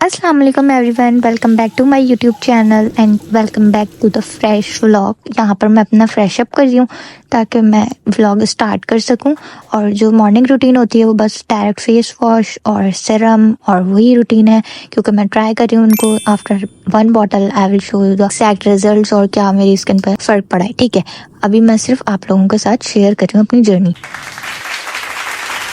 अस्सलाम वालेकुम everyone, welcome back to my YouTube channel and welcome back to the fresh vlog. यहाँ पर मैं अपना फ्रेश अप कर रही हूँ ताकि मैं व्लॉग स्टार्ट कर सकूँ। और जो मॉर्निंग रूटीन होती है वो बस डायरेक्ट फेस वॉश और सीरम और वही रूटीन है, क्योंकि मैं ट्राई कर रही हूँ उनको। After 1 bottle I will show you the exact results और क्या मेरी स्किन पर फ़र्क पड़ा है। ठीक है, अभी मैं सिर्फ आप लोगों के साथ शेयर कर रही हूँ अपनी journey.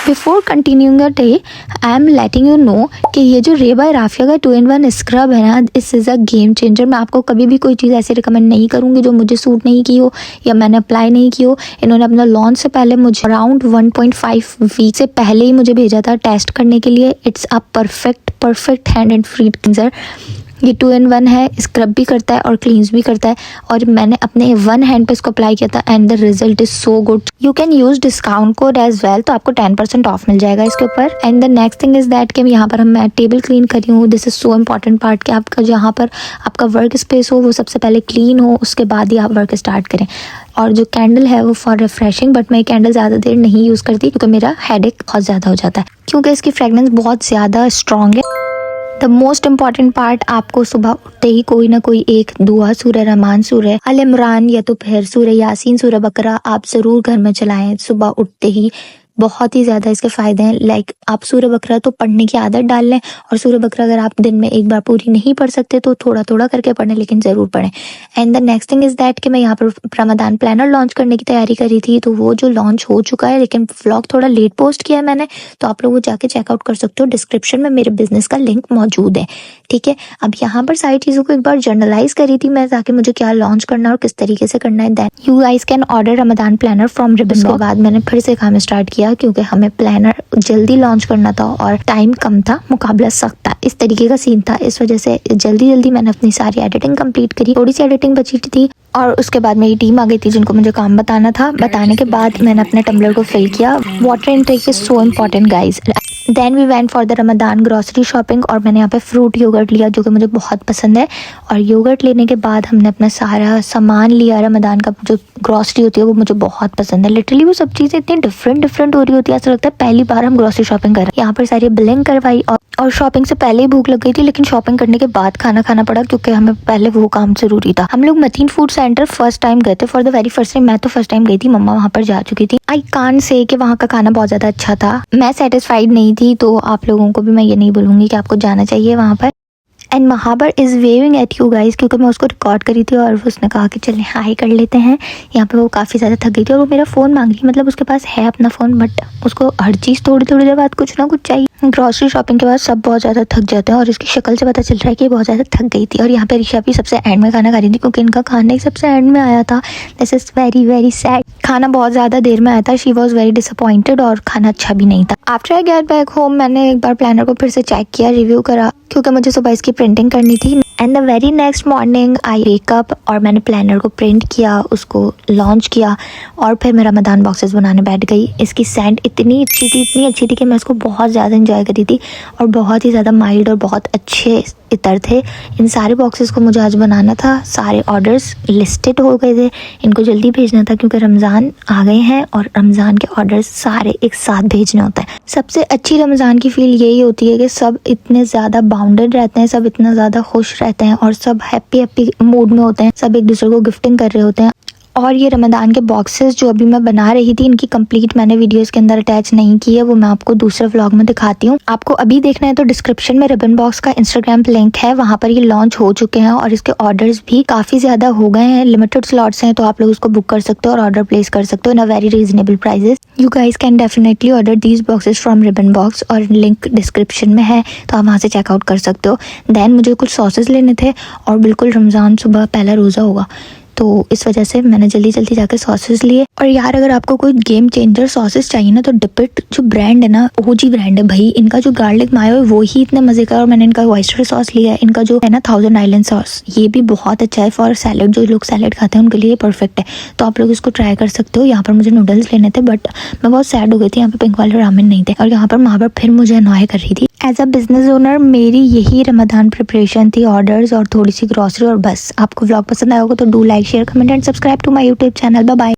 Before continuing the day, I am letting you know कि ये जो रे बाय राफिया का 2-in-1 स्क्रब है ना, this is a game changer. मैं आपको कभी भी कोई चीज़ ऐसे रिकमेंड नहीं करूँगी जो मुझे सूट नहीं की हो या मैंने अप्लाई नहीं की हो। इन्होंने अपना लॉन्च से पहले मुझे अराउंड 1.5 वीक से पहले ही मुझे भेजा था टेस्ट करने के लिए। It's a perfect hand and feet cleanser. ये 2-in-1 है, स्क्रब भी करता है और क्लींस भी करता है। और मैंने अपने 1 हैंड पे इसको अप्लाई किया था and the result is so good. You can use discount code as well, तो आपको 10% ऑफ मिल जाएगा इसके ऊपर। And the next thing is that कि यहाँ पर मैं टेबल क्लीन कर रही हूँ। This is so important part कि आपका जहाँ पर आपका वर्क स्पेस हो वो सबसे पहले क्लीन हो, उसके बाद ही आप वर्क स्टार्ट करें। और जो कैंडल है वो फॉर रिफ्रेशिंग, बट मैं कैंडल ज़्यादा देर नहीं यूज़ करती क्योंकि मेरा हेडेक बहुत ज़्यादा हो जाता है, क्योंकि इसकी फ्रेगनेंस बहुत ज़्यादा स्ट्रॉन्ग है। द मोस्ट इम्पॉर्टेंट पार्ट, आपको सुबह उठते ही कोई ना कोई एक दुआ, सूरह रहमान, सूरह अल इमरान या तो फिर सूरह यासीन, सूरह बकरा आप ज़रूर घर में चलाएं सुबह उठते ही। बहुत ही ज़्यादा इसके फ़ायदे हैं। लाइक आप सूरह बकरा तो पढ़ने की आदत डाल लें, और सूरह बकरा अगर आप दिन में एक बार पूरी नहीं पढ़ सकते तो थोड़ा थोड़ा करके पढ़ें, लेकिन ज़रूर पढ़ें। And the next thing is that कि मैं यहाँ पर रमदान प्लानर लॉन्च करने की तैयारी कर रही थी, तो वो जो लॉन्च हो चुका है, लेकिन व्लॉग थोड़ा लेट पोस्ट किया है मैंने, तो आप लोग वो जाके चेकआउट कर सकते हो। डिस्क्रिप्शन में मेरे बिजनेस का लिंक मौजूद है। ठीक है, अब यहाँ पर सारी चीज़ों को एक बार जर्नलाइज करी थी मैं, ताकि मुझे क्या लॉन्च करना है और किस तरीके से करना है। Then you guys can order Ramadan planner from Ribbon. उसके बाद मैंने फिर से काम स्टार्ट किया, क्योंकि हमें प्लानर जल्दी लॉन्च करना था और टाइम कम था, मुकाबला सख्त था, इस तरीके का सीन था। इस वजह से जल्दी मैंने अपनी सारी एडिटिंग कंप्लीट करी। थोड़ी सी एडिटिंग बची थी और उसके बाद मेरी टीम आ गई थी जिनको मुझे काम बताना था। बताने के बाद मैंने अपने टम्बलर को फिल किया। Water intake is so important guys. Then we went for the Ramadan grocery shopping, और मैंने यहाँ पे फ्रूट योगर्ट लिया जो कि मुझे बहुत पसंद है। और योगर्ट लेने के बाद हमने अपना सारा सामान लिया। रमदान का जो ग्रॉसरी होती है वो मुझे बहुत पसंद है। लिटरली वो सब चीज़ें इतनी डिफरेंट हो रही होती है, ऐसा लगता है पहली बार हम ग्रॉसरी शॉपिंग कर रहे हैं। यहाँ पर सारी बिलिंग करवाई और शॉपिंग से पहले ही भूख लग गई थी, लेकिन शॉपिंग करने के बाद खाना खाना पड़ा, क्योंकि हमें पहले वो काम जरूरी था। हम लोग Mateen food centre first time गए थे, for the very first time. मैं तो फर्स्ट टाइम गई थी, मम्मा वहाँ पर जा चुकी थी। आई कांट से कि वहाँ का खाना बहुत ज़्यादा अच्छा था। मैं सेटिस्फाइड नहीं थी, तो आप लोगों को भी मैं ये नहीं बोलूँगी कि आपको जाना चाहिए वहाँ पर। And Mahabar is waving at you guys, क्योंकि मैं उसको रिकॉर्ड करी थी और उसने कहा कि चलें हाई कर लेते हैं। यहाँ पे वो काफ़ी ज़्यादा थक गई थी और वो मेरा फ़ोन मांग रही, मतलब उसके पास है अपना फ़ोन, बट उसको हर चीज़ थोड़ी देर बाद कुछ ना कुछ चाहिए। ग्रॉसरी शॉपिंग के बाद सब बहुत ज़्यादा थक जाते हैं और इसकी शक्ल से पता चल रहा है कि बहुत ज़्यादा थक गई थी। और यहाँ पे ऋषा भी सबसे एंड में खाना खा रही थी, क्योंकि इनका खाना ही सबसे एंड में आया था। This is very sad. खाना बहुत ज़्यादा देर में आया था। शी वॉज वेरी डिसअपॉइंटेड और खाना अच्छा भी नहीं था। After I get back home, मैंने एक बार प्लानर को फिर से चेक किया, रिव्यू करा, क्योंकि मुझे सुबह इसकी प्रिंटिंग करनी थी। And the very next morning I wake up और मैंने प्लानर को प्रिंट किया, उसको लॉन्च किया और फिर मैं रमदान बॉक्सेस बनाने बैठ गई। इसकी सेंट इतनी अच्छी थी कि मैं इसको बहुत ज़्यादा इंजॉय करी थी, और बहुत ही ज़्यादा माइल्ड और बहुत अच्छे इतर थे। इन सारे बॉक्सेस को मुझे आज बनाना था। सारे ऑर्डर्स लिस्टेड हो गए थे, इनको जल्दी भेजना था क्योंकि रमज़ान आ गए हैं और रमज़ान के ऑर्डर्स सारे एक साथ भेजने होते हैं। सबसे अच्छी रमज़ान की फील यही होती है कि सब इतने ज़्यादा बाउंडेड रहते हैं, सब इतना ज़्यादा खुश रहते हैं और सब हैप्पी मूड में होते हैं, सब एक दूसरे को गिफ्टिंग कर रहे होते हैं। और ये रमदान के बॉक्सेस जो अभी मैं बना रही थी, इनकी कंप्लीट मैंने वीडियोस के अंदर अटैच नहीं की है, वो मैं आपको दूसरे व्लॉग में दिखाती हूँ। आपको अभी देखना है तो डिस्क्रिप्शन में रिबन बॉक्स का इंस्टाग्राम लिंक है, वहाँ पर ये लॉन्च हो चुके हैं और इसके ऑर्डर्स भी काफ़ी ज़्यादा हो गए हैं। लिमिटेड स्लॉट्स हैं, तो आप लोग उसको बुक कर सकते हो और ऑर्डर प्लेस कर सकते हो in a very reasonable prices. You guys can definitely order these boxes from ribbon box, और लिंक डिस्क्रिप्शन में है, तो आप वहाँ से चेकआउट कर सकते हो। देन मुझे कुछ सॉसेस लेने थे, और बिल्कुल रमज़ान सुबह पहला रोज़ा होगा, तो इस वजह से मैंने जल्दी जल्दी जाकर सॉसेस लिए। और यार अगर आपको कोई गेम चेंजर सॉसेस चाहिए ना तो डिपिट जो ब्रांड है ना, ओजी ब्रांड है भाई। इनका जो गार्लिक मायो है वो ही इतने मजे का। और मैंने इनका ऑयस्टर सॉस लिया है, इनका जो है ना 1000 आइलैंड सॉस, ये भी बहुत अच्छा है फॉर सैलेड। जो लोग सैलेड खाते हैं उनके लिए परफेक्ट है, तो आप लोग इसको ट्राई कर सकते हो। यहाँ पर मुझे नूडल्स लेने थे बट मैं बहुत सैड हो गई थी, यहाँ पे पिंक वाले रामेन नहीं थे। और यहाँ पर वहाँ पर फिर मुझे अनॉय कर रही थी। एज अ बिजनेस ओनर मेरी यही रमदान प्रिपरेशन थी, ऑर्डर्स और थोड़ी सी ग्रॉसरी और बस। आपको व्लॉग पसंद आया होगा तो do like share comment and subscribe to my YouTube channel. Bye bye.